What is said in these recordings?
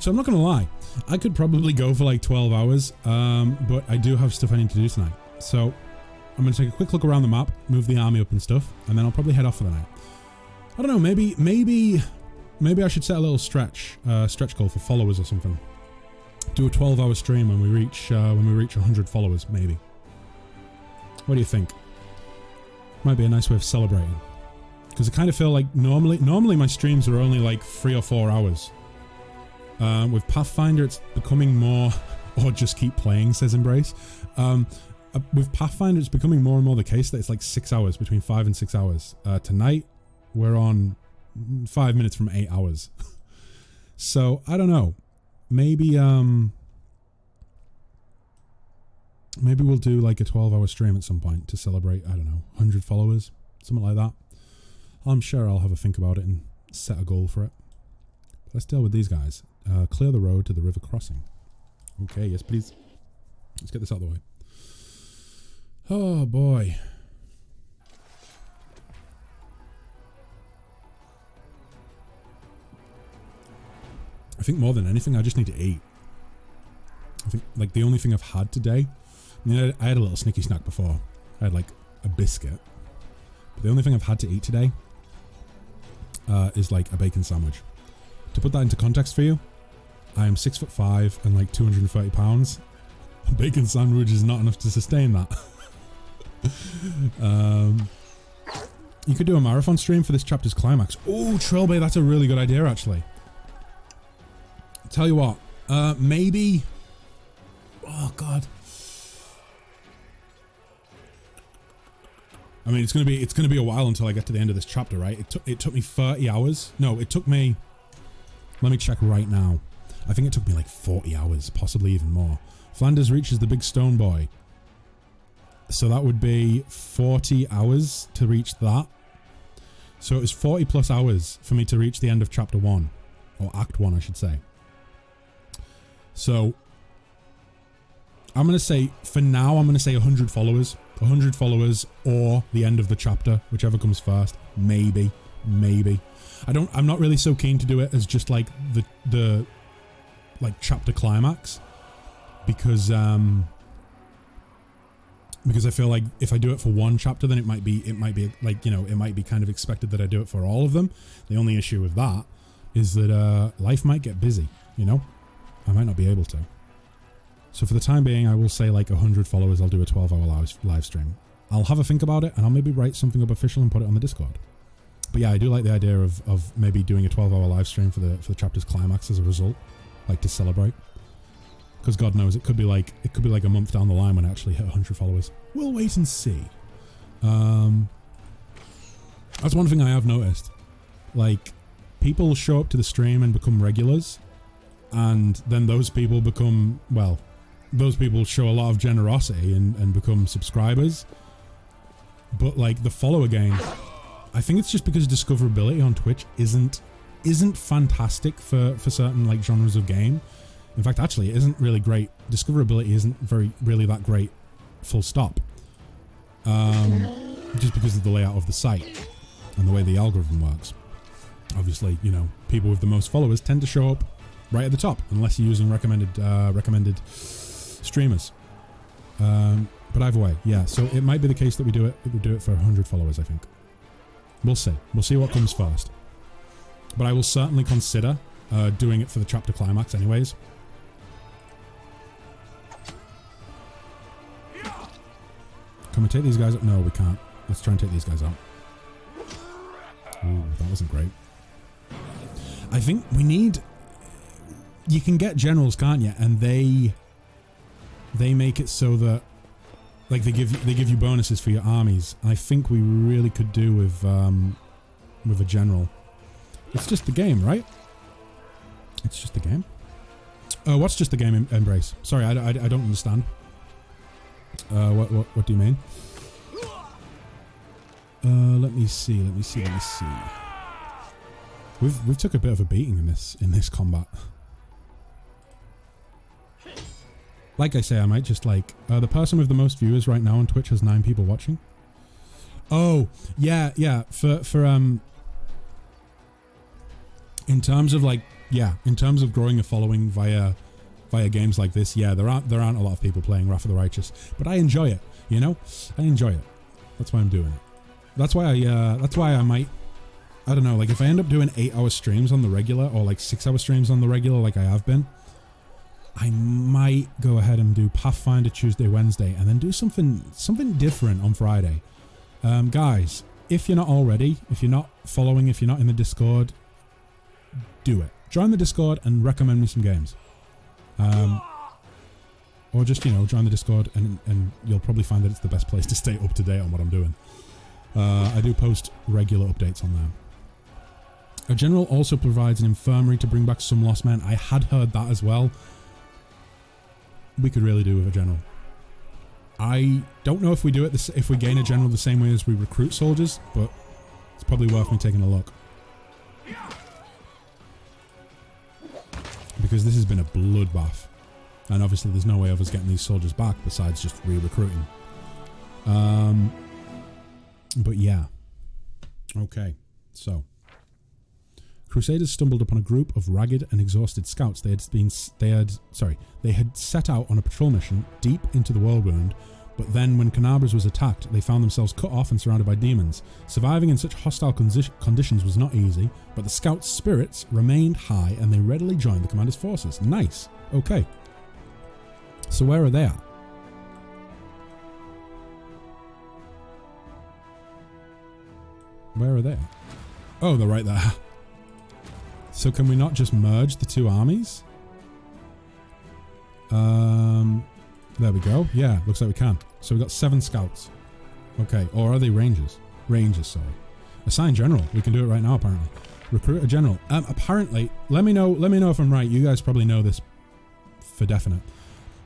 So I'm not going to lie. I could probably go for like 12 hours, but I do have stuff I need to do tonight. So I'm going to take a quick look around the map, move the army up and stuff, and then I'll probably head off for the night. I don't know, maybe I should set a little stretch goal for followers or something. Do a 12-hour stream when we reach 100 followers, maybe. What do you think? Might be a nice way of celebrating. Because I kind of feel like normally my streams are only like 3 or 4 hours. With Pathfinder, it's becoming more, or just keep playing, says Embrace. With Pathfinder, it's becoming more and more the case that it's like 6 hours, between 5 and 6 hours. Tonight, we're on 5 minutes from 8 hours. So, I don't know. Maybe we'll do like a 12-hour stream at some point to celebrate, I don't know, 100 followers, something like that. I'm sure I'll have a think about it and set a goal for it. But let's deal with these guys. Clear the road to the river crossing. Okay, yes please. Let's get this out of the way. Oh boy. I think more than anything, I just need to eat. I think like the only thing I've had today, I mean, I had a little sneaky snack before. I had like a biscuit. But the only thing I've had to eat today is like a bacon sandwich. To put that into context for you, I am 6'5" and like 230 pounds. A bacon sandwich is not enough to sustain that. You could do a marathon stream for this chapter's climax. Oh, Trailbay, that's a really good idea actually. Tell you what, maybe. Oh God. I mean, it's gonna be a while until I get to the end of this chapter, right? It took me 30 hours. No, it took me. Let me check right now. I think it took me like 40 hours, possibly even more. Flanders reaches the big stone boy. So that would be 40 hours to reach that. So it was 40 plus hours for me to reach the end of chapter 1, or act 1, I should say. So I'm going to say, for now, I'm going to say 100 followers. 100 followers or the end of the chapter, whichever comes first. Maybe. I'm not really so keen to do it as just like the like chapter climax, because I feel like if I do it for one chapter, then it might be like, you know, it might be kind of expected that I do it for all of them. The only issue with that is that life might get busy, you know? I might not be able to. So for the time being, I will say like 100 followers, I'll do a 12-hour live stream. I'll have a think about it, and I'll maybe write something up official and put it on the Discord. But yeah, I do like the idea of maybe doing a 12-hour live stream for the chapter's climax as a result, like to celebrate. Because God knows, it could be like a month down the line when I actually hit 100 followers. We'll wait and see. That's one thing I have noticed. Like, people show up to the stream and become regulars, and then those people become, well, those people show a lot of generosity and become subscribers. But like the follower gain, I think it's just because discoverability on Twitch isn't fantastic for certain like genres of game. In fact, actually, it isn't really great. Discoverability isn't really that great, full stop. Just because of the layout of the site and the way the algorithm works. Obviously, you know, people with the most followers tend to show up right at the top, unless you're using recommended streamers. But either way, yeah. So it might be the case that we do it for 100 followers. I think we'll see. We'll see what comes first. But I will certainly consider doing it for the chapter climax, anyways. Can we take these guys out? No, we can't. Let's try and take these guys out. Ooh, that wasn't great. I think we need. You can get generals, can't you? And they make it so that, like, they give you bonuses for your armies. And I think we really could do with a general. It's just the game, right? It's just the game. Oh, what's just the game, Embrace? Sorry, I don't understand. What do you mean? Let me see. We've took a bit of a beating in this combat. Like I say, I might just like the person with the most viewers right now on Twitch has 9 people watching. Oh yeah. For in terms of like, yeah, in terms of growing a following via games like this, yeah, there aren't a lot of people playing Wrath of the Righteous, but I enjoy it. You know, I enjoy it. That's why I'm doing it. That's why I might, I don't know, like if I end up doing 8-hour streams on the regular or like 6-hour streams on the regular, like I have been, I might go ahead and do Pathfinder Tuesday, Wednesday, and then do something different on Friday. Guys, if you're not already, if you're not following, if you're not in the Discord, do it. Join the Discord and recommend me some games. Or just, you know, join the Discord and you'll probably find that it's the best place to stay up to date on what I'm doing. I do post regular updates on there. A general also provides an infirmary to bring back some lost men. I had heard that as well. We could really do with a general. I don't know if we do it, if we gain a general the same way as we recruit soldiers, but it's probably worth me taking a look. Because this has been a bloodbath. And obviously there's no way of us getting these soldiers back besides just re-recruiting. But yeah. Okay, so. Crusaders stumbled upon a group of ragged and exhausted scouts. They had set out on a patrol mission deep into the Whirlwind, but then when Canabras was attacked, they found themselves cut off and surrounded by demons. Surviving in such hostile conditions was not easy, but the scouts' spirits remained high and they readily joined the commander's forces. Nice. Okay. So where are they at? Where are they at? Oh, they're right there. So can we not just merge the two armies? There we go. Yeah, looks like we can. So we've got 7 scouts. Okay, or are they rangers? Rangers, sorry. Assign general. We can do it right now, apparently. Recruit a general. Apparently, let me know if I'm right. You guys probably know this for definite.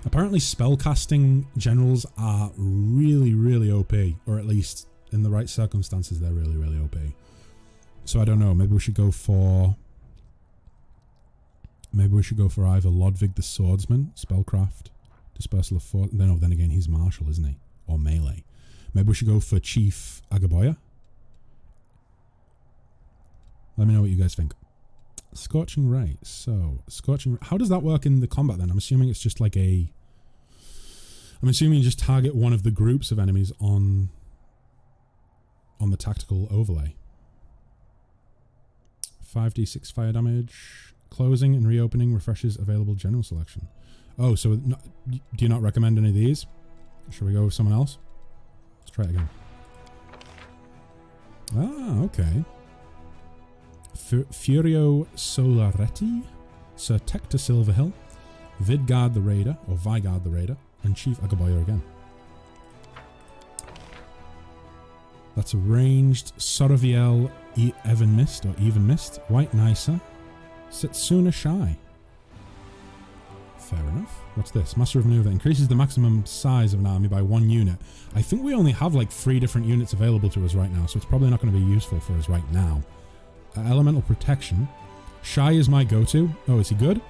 Apparently, spellcasting generals are really, really OP, or at least in the right circumstances, they're really, really OP. So I don't know. Maybe we should go for either Lodvig the Swordsman, Spellcraft, Dispersal of Force. No, then again, he's Martial, isn't he? Or Melee. Maybe we should go for Chief Agaboya. Let me know what you guys think. Scorching Ray. So, Scorching Ray. How does that work in the combat then? I'm assuming it's just like I'm assuming you just target one of the groups of enemies on the tactical overlay. 5d6 fire damage. Closing and reopening refreshes available general selection. Oh, so do you not recommend any of these? Should we go with someone else? Let's try it again. Ah, okay. Furio Solaretti, Sir Tector Silverhill, Vidgard the Raider, or Vigard the Raider, and Chief Agaboya again. That's a ranged Soroviel Even Mist, or Even Mist, White Nysa, Setsuna Shy. Fair enough. What's this? Master of Maneuver increases the maximum size of an army by 1 unit. I think we only have like 3 different units available to us right now, so it's probably not going to be useful for us right now. Elemental Protection. Shy is my go-to. Oh, is he good?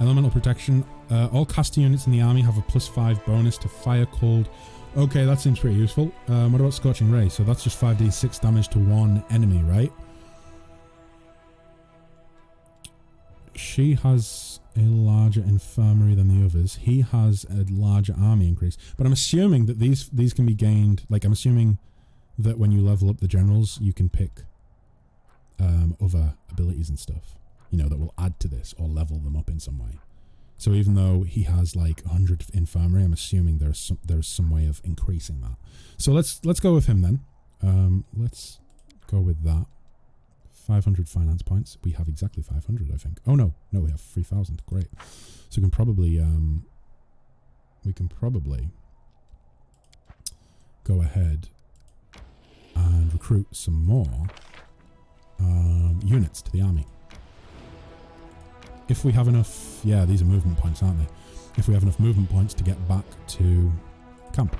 Elemental Protection. All caster units in the army have a +5 bonus to fire called. Okay, that seems pretty useful. What about Scorching Ray? So that's just 5d6 damage to 1 enemy, right? She has a larger infirmary than the others. He has a larger army increase. But I'm assuming that these can be gained. Like, I'm assuming that when you level up the generals, you can pick other abilities and stuff, you know, that will add to this or level them up in some way. So even though he has like 100 infirmary, I'm assuming there's some way of increasing that. So let's go with him then. Let's go with that. 500 finance points. We have exactly 500, I think. Oh no, we have 3,000. Great. So we can probably go ahead and recruit some more units to the army. If we have enough, yeah, these are movement points, aren't they? If we have enough movement points to get back to camp.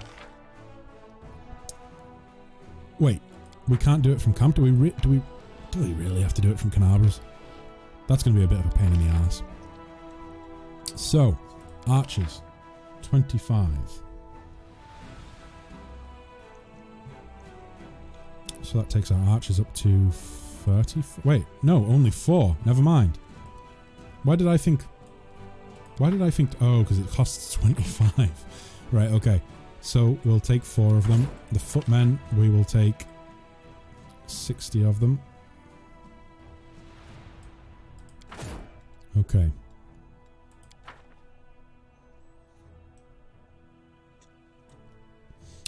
Wait, we can't do it from camp. Do we really have to do it from Canabras? That's going to be a bit of a pain in the ass. So, archers, 25. So that takes our archers up to 30. Wait, no, only 4. Never mind. Why did I think... Oh, because it costs 25. Right, okay. So we'll take 4 of them. The footmen, we will take 60 of them. Okay.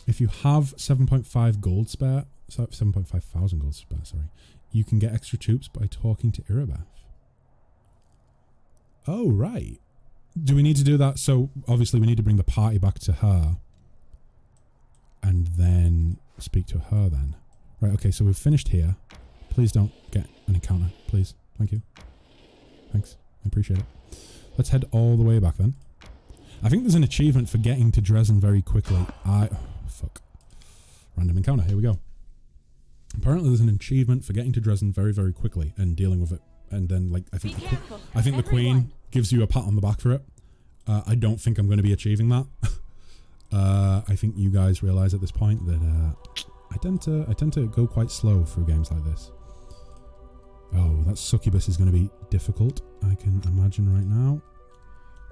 If you have 7.5 gold spare, so 7.5 thousand gold spare, sorry, you can get extra troops by talking to Irabeth. Oh, right. Do we need to do that? So obviously we need to bring the party back to her and then speak to her then. Right, okay, so we've finished here. Please don't get an encounter, please. Thank you. Thanks, I appreciate it. Let's head all the way back then. I think there's an achievement for getting to Dresden very quickly. Fuck. Random encounter, here we go. Apparently there's an achievement for getting to Dresden very, very quickly and dealing with it. And then, like, I think the Queen gives you a pat on the back for it. I don't think I'm going to be achieving that. I think you guys realize at this point that I tend to go quite slow through games like this. Oh, that succubus is going to be difficult, I can imagine right now.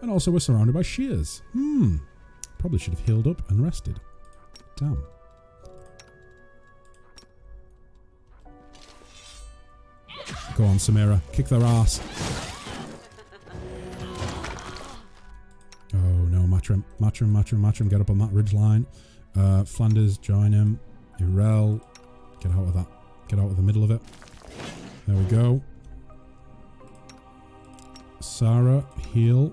And also we're surrounded by shears. Probably should have healed up and rested. Damn. Go on, Samira. Kick their ass. Oh no, Matrim. Matrim. Get up on that ridge line. Flanders, join him. Irel. Get out of that. Get out of the middle of it. There we go. Sarah, heal.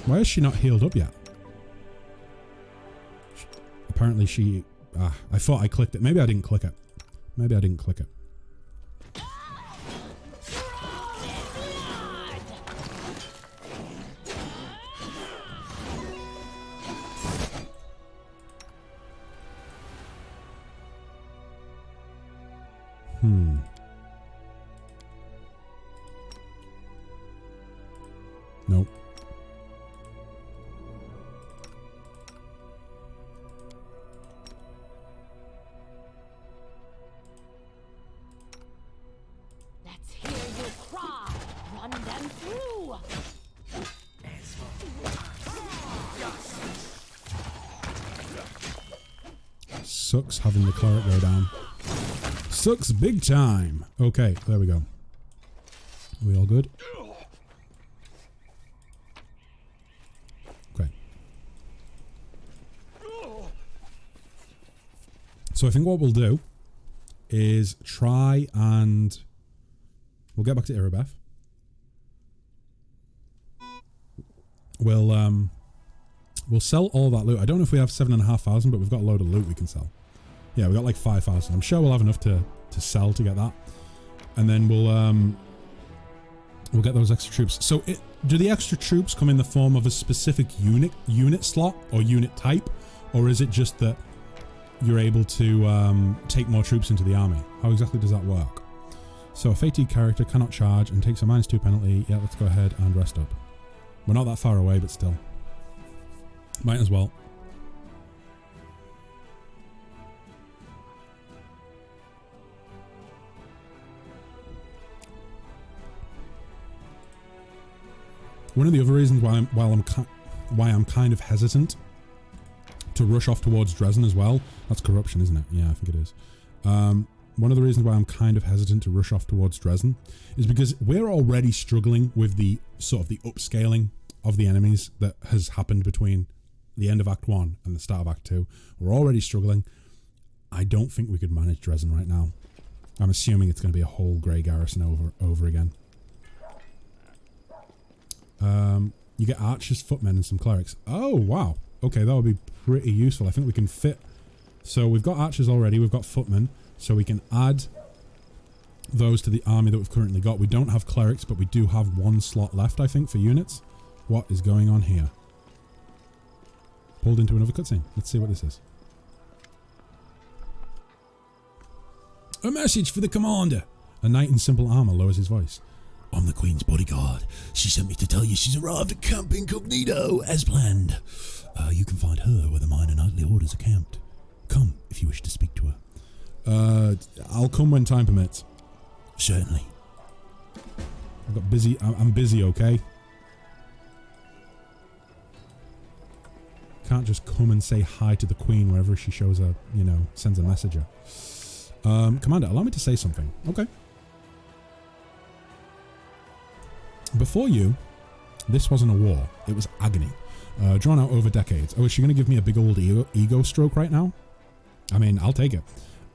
Why is she not healed up yet? Apparently she... I thought I clicked it. Maybe I didn't click it. Maybe I didn't click it. Nope. Let's hear you cry. Run them through. Sucks having the cleric go down. Sucks big time. Okay, there we go. Are we all good? Okay. So I think what we'll do is try and we'll get back to Irabeth. We'll sell all that loot. I don't know if we have 7,500, but we've got a load of loot we can sell. Yeah, we got like 5,000. I'm sure we'll have enough to sell to get that, and then we'll get those extra troops. So, do the extra troops come in the form of a specific unit slot or unit type, or is it just that you're able to take more troops into the army? How exactly does that work? So, a fatigued character cannot charge and takes a -2 penalty. Yeah, let's go ahead and rest up. We're not that far away, but still, might as well. One of the other reasons why I'm kind of hesitant to rush off towards Dresden as well. That's corruption, isn't it? Yeah, I think it is. One of the reasons why I'm kind of hesitant to rush off towards Dresden is because we're already struggling with the sort of the upscaling of the enemies that has happened between the end of Act 1 and the start of Act 2. We're already struggling. I don't think we could manage Dresden right now. I'm assuming it's going to be a whole grey garrison over again. You get archers, footmen, and some clerics. Oh, wow. Okay, that would be pretty useful. I think we can fit... So we've got archers already. We've got footmen. So we can add those to the army that we've currently got. We don't have clerics, but we do have 1 slot left, I think, for units. What is going on here? Pulled into another cutscene. Let's see what this is. A message for the commander. A knight in simple armor lowers his voice. I'm the Queen's bodyguard. She sent me to tell you she's arrived at Camp Incognito, as planned. You can find her where the minor nightly orders are camped. Come, if you wish to speak to her. I'll come when time permits. Certainly. I've got busy. I'm busy, okay? Can't just come and say hi to the Queen wherever she shows a, sends a messenger. Commander, allow me to say something. Okay. Before you, this wasn't a war. It was agony. Drawn out over decades. Oh, is she going to give me a big old ego stroke right now? I mean, I'll take it.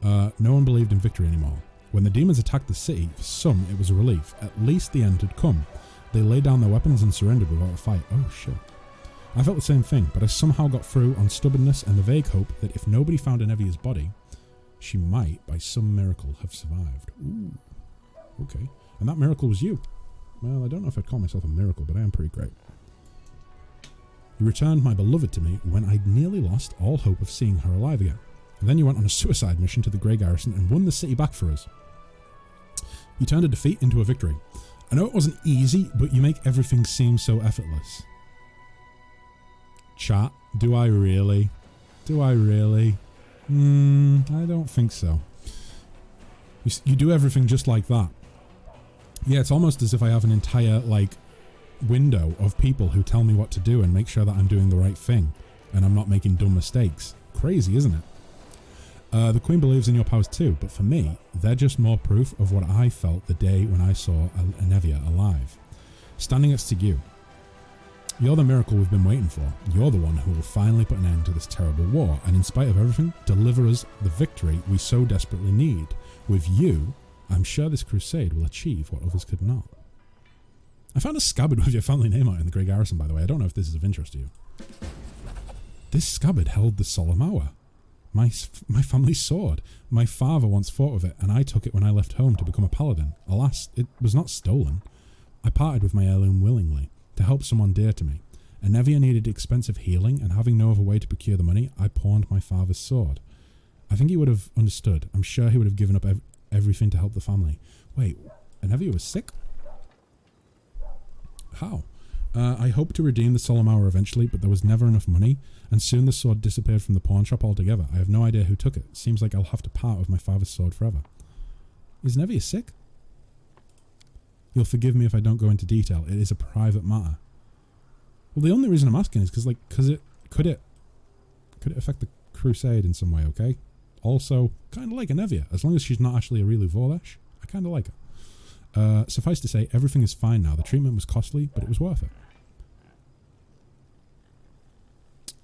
No one believed in victory anymore. When the demons attacked the city, for some, it was a relief. At least the end had come. They laid down their weapons and surrendered without a fight. Oh, shit. I felt the same thing, but I somehow got through on stubbornness and the vague hope that if nobody found Enevia's body, she might, by some miracle, have survived. Ooh. Okay. And that miracle was you. Well, I don't know if I'd call myself a miracle, but I am pretty great. You returned my beloved to me when I'd nearly lost all hope of seeing her alive again. And then you went on a suicide mission to the Grey Garrison and won the city back for us. You turned a defeat into a victory. I know it wasn't easy, but you make everything seem so effortless. Chat, do I really? Do I really? I don't think so. You do everything just like that. Yeah, it's almost as if I have an entire, window of people who tell me what to do and make sure that I'm doing the right thing and I'm not making dumb mistakes. Crazy, isn't it? The Queen believes in your powers too, but for me, they're just more proof of what I felt the day when I saw Enevia alive. Standing next to you. You're the miracle we've been waiting for. You're the one who will finally put an end to this terrible war, and in spite of everything, deliver us the victory we so desperately need. With you, I'm sure this crusade will achieve what others could not. I found a scabbard with your family name out in the Grey Garrison, by the way. I don't know if this is of interest to you. This scabbard held the solemn hour. My family's sword. My father once fought with it, and I took it when I left home to become a paladin. Alas, it was not stolen. I parted with my heirloom willingly, to help someone dear to me. Enevia needed expensive healing, and having no other way to procure the money, I pawned my father's sword. I think he would have understood. I'm sure he would have given up everything to help the family. Wait, Enevia was sick? How? I hoped to redeem the solemn hour eventually, but there was never enough money, and soon the sword disappeared from the pawn shop altogether. I have no idea who took it. Seems like I'll have to part with my father's sword forever. Is Enevia sick? You'll forgive me if I don't go into detail. It is a private matter. Well, the only reason I'm asking is because could it affect the crusade in some way, okay? Also, kind of like Enevia. As long as she's not actually a really Vorlesh, I kind of like her. Suffice to say, everything is fine now. The treatment was costly, but it was worth it.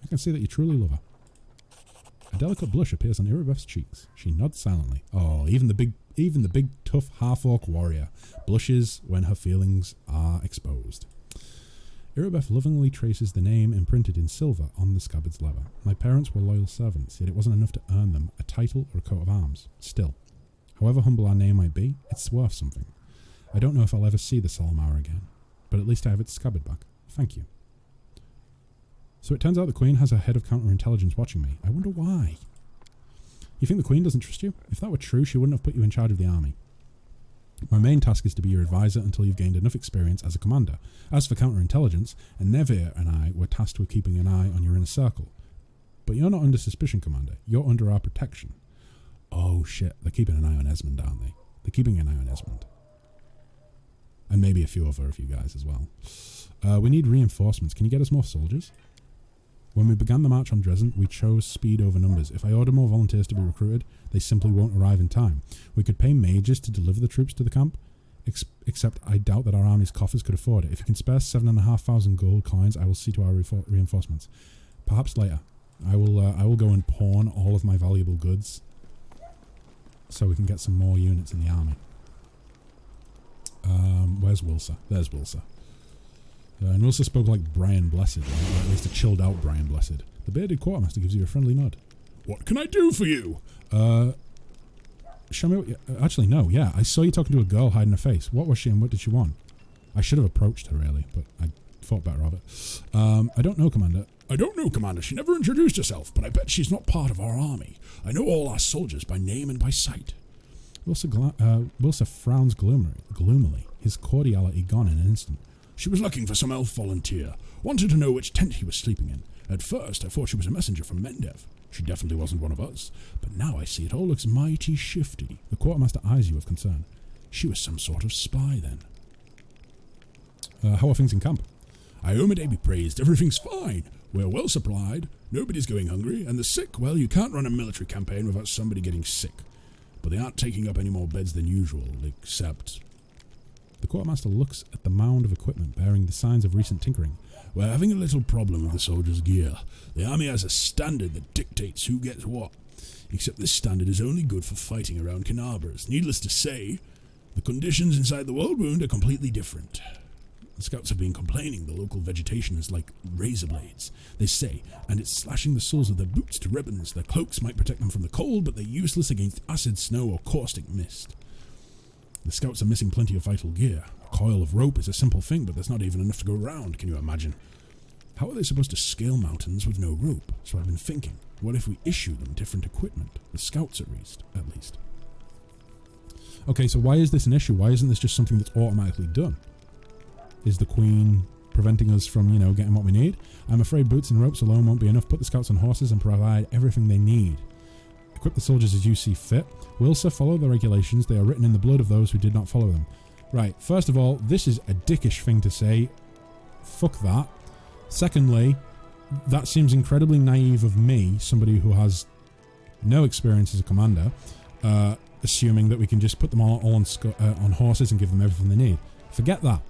I can see that you truly love her. A delicate blush appears on Irabeth's cheeks. She nods silently. Oh, even the big tough half-orc warrior blushes when her feelings are exposed. Irabeth lovingly traces the name imprinted in silver on the scabbard's leather. My parents were loyal servants, yet it wasn't enough to earn them a title or a coat of arms. Still, however humble our name might be, it's worth something. I don't know if I'll ever see the solemn hour again, but at least I have its scabbard back. Thank you. So it turns out the Queen has a head of counterintelligence watching me. I wonder why. You think the Queen doesn't trust you? If that were true, she wouldn't have put you in charge of the army. My main task is to be your advisor until you've gained enough experience as a commander. As for counterintelligence, Enevia and I were tasked with keeping an eye on your inner circle. But you're not under suspicion, Commander. You're under our protection. Oh shit, they're keeping an eye on Esmond, aren't they? They're keeping an eye on Esmond. And maybe a few other of you guys as well. We need reinforcements. Can you get us more soldiers? When we began the march on Dresden, we chose speed over numbers. If I order more volunteers to be recruited, they simply won't arrive in time. We could pay mages to deliver the troops to the camp, except I doubt that our army's coffers could afford it. If you can spare 7,500 gold coins, I will see to our reinforcements. Perhaps later. I will go and pawn all of my valuable goods so we can get some more units in the army. Where's Wilsa? There's Wilsa. And Wilsa spoke like Brian Blessed, or at least a chilled out Brian Blessed. The bearded quartermaster gives you a friendly nod. What can I do for you? Show me what actually, no, yeah. I saw you talking to a girl hiding her face. What was she and what did she want? I should have approached her, really, but I thought better of it. I don't know, Commander. I don't know, Commander. She never introduced herself, but I bet she's not part of our army. I know all our soldiers by name and by sight. Wilsa frowns gloomily, his cordiality gone in an instant. She was looking for some elf volunteer. Wanted to know which tent he was sleeping in. At first, I thought she was a messenger from Mendev. She definitely wasn't one of us, but now I see it all looks mighty shifty. The quartermaster eyes you with concern. She was some sort of spy then. How are things in camp? Iomedae be praised, everything's fine. We're well supplied, nobody's going hungry, and the sick, well, you can't run a military campaign without somebody getting sick. But they aren't taking up any more beds than usual, except... The quartermaster looks at the mound of equipment bearing the signs of recent tinkering. We're having a little problem with the soldiers' gear. The army has a standard that dictates who gets what. Except this standard is only good for fighting around Canarbras. Needless to say, the conditions inside the world wound are completely different. The scouts have been complaining the local vegetation is like razor blades, they say, and it's slashing the soles of their boots to ribbons. Their cloaks might protect them from the cold, but they're useless against acid snow or caustic mist. The scouts are missing plenty of vital gear. A coil of rope is a simple thing, but there's not even enough to go around, can you imagine? How are they supposed to scale mountains with no rope? So I've been thinking, what if we issue them different equipment? The scouts at least. Okay, so why is this an issue? Why isn't this just something that's automatically done? Is the Queen preventing us from, getting what we need? I'm afraid boots and ropes alone won't be enough. Put the scouts on horses and provide everything they need. Equip the soldiers as you see fit. Will Sir follow the regulations? They are written in the blood of those who did not follow them. Right, first of all, this is a dickish thing to say. Fuck that. Secondly, that seems incredibly naive of me, somebody who has no experience as a commander, assuming that we can just put them all on horses and give them everything they need. Forget that.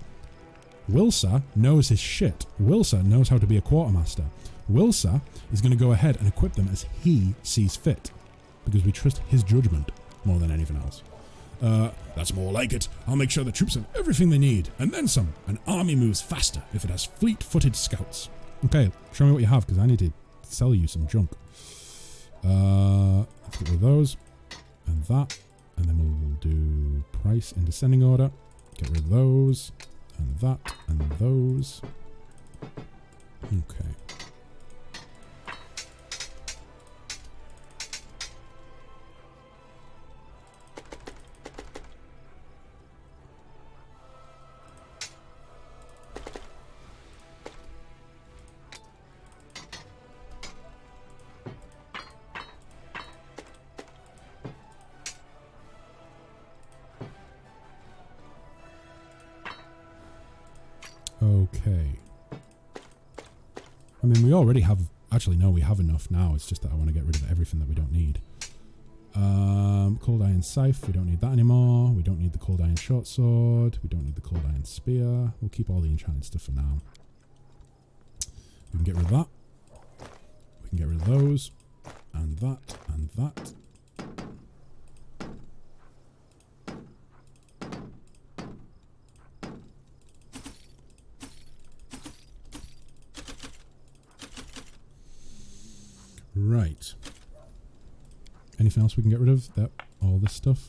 Wilsa knows his shit. Wilsa knows how to be a quartermaster. Wilsa is going to go ahead and equip them as he sees fit, because we trust his judgment more than anything else. That's more like it. I'll make sure the troops have everything they need, and then some. An army moves faster if it has fleet-footed scouts. Okay, show me what you have, because I need to sell you some junk. Let's get rid of those, and that, and then we'll do price in descending order. Get rid of those, and that, and those. Okay. Okay. I mean, we already have... Actually, no, we have enough now. It's just that I want to get rid of everything that we don't need. Cold iron scythe. We don't need that anymore. We don't need the cold iron short sword. We don't need the cold iron spear. We'll keep all the enchanted stuff for now. We can get rid of that. We can get rid of those. And that. And that. Right. Anything else we can get rid of? That all this stuff.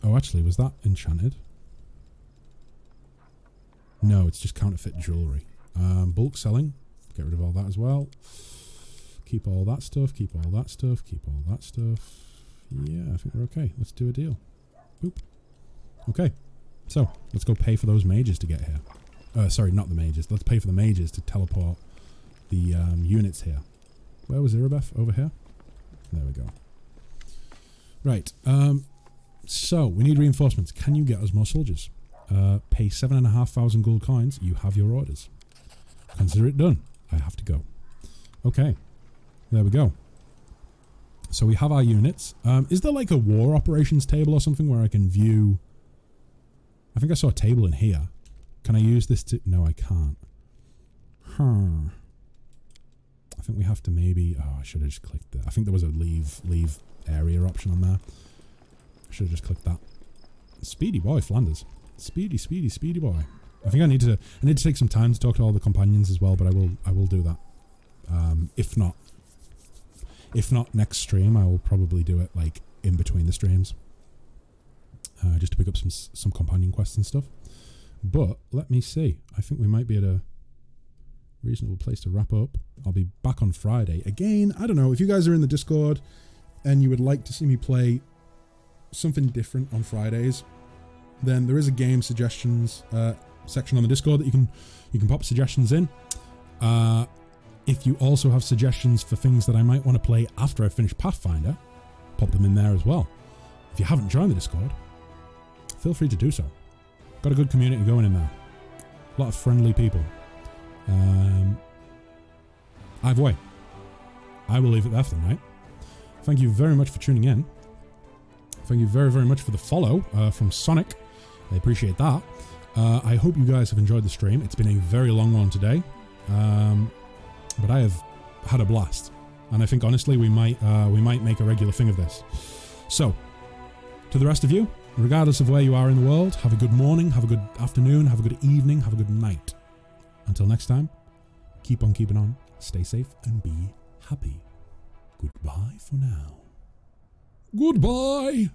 Oh, actually, was that enchanted? No, it's just counterfeit jewelry. Bulk selling. Get rid of all that as well. Keep all that stuff. Keep all that stuff. Keep all that stuff. Yeah, I think we're okay. Let's do a deal. Boop. Okay. So, let's go pay for those mages to get here. Sorry, not the mages. Let's pay for the mages to teleport the units here. Where was Irabeth? Over here? There we go. Right. So, we need reinforcements. Can you get us more soldiers? Pay 7,500 gold coins. You have your orders. Consider it done. I have to go. Okay. There we go. So, we have our units. Is there like a war operations table or something where I can view... I think I saw a table in here. Can I use this to... No, I can't. I think we have to maybe... Oh, I should have just clicked that. I think there was a leave area option on there. I should have just clicked that. Speedy boy, Flanders. Speedy boy. I think I need to take some time to talk to all the companions as well, but I will do that. If not next stream, I will probably do it like in between the streams. Just to pick up some companion quests and stuff. But let me see. I think we might be at a reasonable place to wrap up. I'll be back on Friday. Again, I don't know, if you guys are in the Discord and you would like to see me play something different on Fridays, then there is a game suggestions section on the Discord that you can pop suggestions in. If you also have suggestions for things that I might want to play after I finish Pathfinder, pop them in there as well. If you haven't joined the Discord, feel free to do so. Got a good community going in there. A lot of friendly people. Either way, I will leave it there for the night. Thank you very much for tuning in. Thank you very, very much for the follow from Sonic. I appreciate that. I hope you guys have enjoyed the stream. It's been a very long one today. But I have had a blast. And I think, honestly, we might make a regular thing of this. So, to the rest of you, regardless of where you are in the world, have a good morning, have a good afternoon, have a good evening, have a good night. Until next time, keep on keeping on, stay safe, and be happy. Goodbye for now. Goodbye!